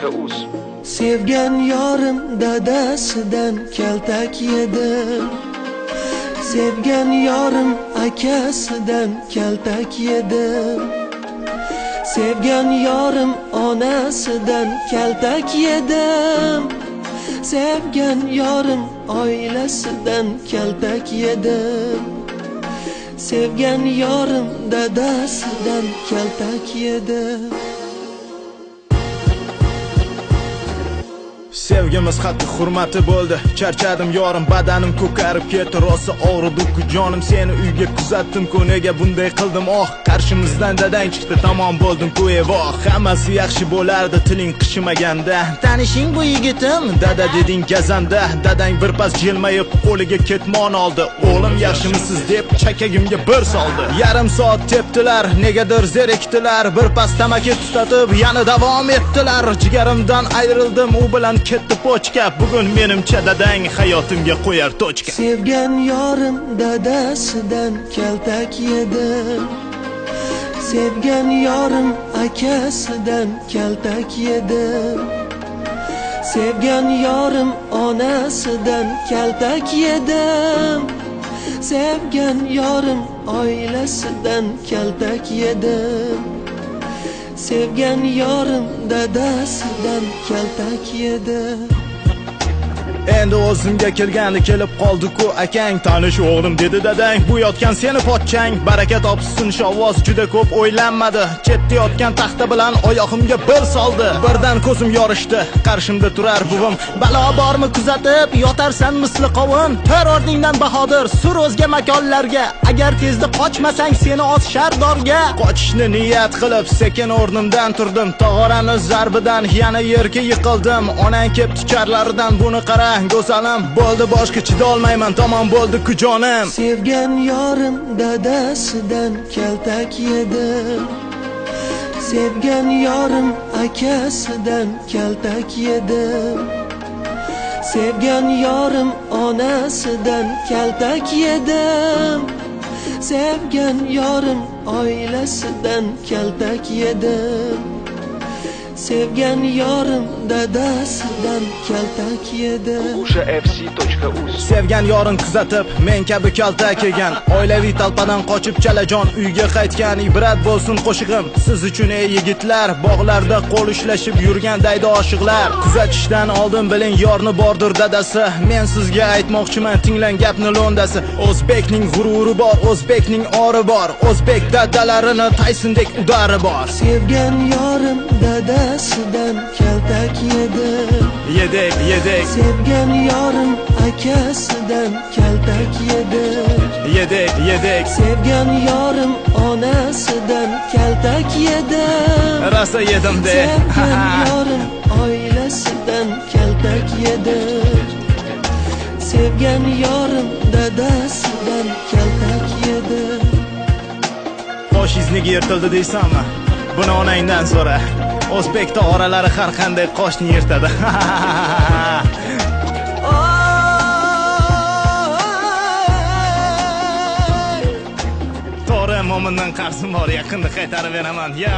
fc.uz. Sevgan yorim dadasidan kaltak yedim. Sevgan yorim akasidan kaltak yedim. Sevgan yorim onasidan kaltak yedim. Sevgan yorim oilasidan kaltak yedim. Sevgan yorim dadasidan kaltak yedim. Sevgimiz qattiq hurmati bo'ldi. Charchadim yorim, badanim ko'karib ketdi. Rosa og'ridik jonim, seni uyga kuzatdim-ku, nega bunday qildim? Oh, qarshimizdan dadang chiqdi, tamom bo'ldim-ku, evoh. Hammasi yaxshi bo'lardi, tiling qishimaganda. Tanishing bu yigitim, dada deding gazanda. Dadang bir pas jilmayib qo'liga ketmon oldi. O'g'lim yaxshimisiz deb chakagimga bir soldi. Yarim soat tepdilar, negadir zerikdilar. Bir pas tamaki tutatib, yana davom etdilar. Jigarimdan ayrildim, u bilan ketdi pochka. Bugun menimcha dadang hayotimga qo'yar tochka. Sevgan yorim dadasidan kaltak yedim. Sevgan yorim akasidan kaltak yedim. Sevgan yorim onasidan kaltak yedim. Sevgan yorim oilasidan kaltak yedim. Sevgan yorim dadasidan kaltak yedim. Endi o'zimga kelgandi, kelib qoldi-ku akang. Tanish o'g'lim dedi dadang, bu yotgan seni pochchang. Baraka topsin shovvoz juda ko'p o'ylanmadi. Chetda yotgan taxta bilan oyog'imga bir soldi. Birdan ko'zim yorishdi, qarshimda turar buvim. Balo bormi kuzatib, yotarsan misli qovun. Terrorningdan bahodir, sur o'zga makonlarga. Agar tezda qochmasang seni otishar dorga. Qochishni niyat qilib sekin o'rnimdan turdim. Tog'orani zarbidan yana yerga yiqildim. Onang kep tucharlaridan buni qara go'zalim, bo'ldi boshqa chidolmayman, tamom bo'ldi-ku jonim. Sevgan yorim dadasidan kaltak yedim. Sevgan yorim akasidan kaltak yedim. Sevgan yorim onasidan kaltak yedim. Sevgan yorim oilasidan kaltak yedim. Sevgan yorim dadasidan kaltak yedim. fc.uz. Sevgan yorim kuzatib, men kabi kaltak yegan. Oilaviy talpadan qochib chalajon uyga qaytgan. Ibrat bo'lsin qo'shig'im siz uchun ey yigitlar. Bog'larda qo'l ushlashib yurgan daydi oshiqlar. Kuzatishdan oldin biling yorni bordir dadasi. Men sizga aytmoqchiman, tinglang gapni lo'ndasi. O'zbekning g'ururi bor, o'zbekning ori bor. O'zbek dadalarini Taysindek udari bor. Sevgan yorim dadasidan kaltak yedim. Yedek. Sevgan yorim akasidan kaltak yedim. Yedek. Sevgan yorim onasidan kaltak yedim. Rasa yedim de. Sevgan yorim oilasidan kaltak yedim. Sevgan yorim dadasidan kaltak yedim. Qosh izniga yirtildi deysanmi? Buni onangdan so'ra. O'zbek tog'oralari har qanday qoshni yirtadi. To'g'ri, mo'mindan qarzim bor, yaqinda qaytarib beraman. Ya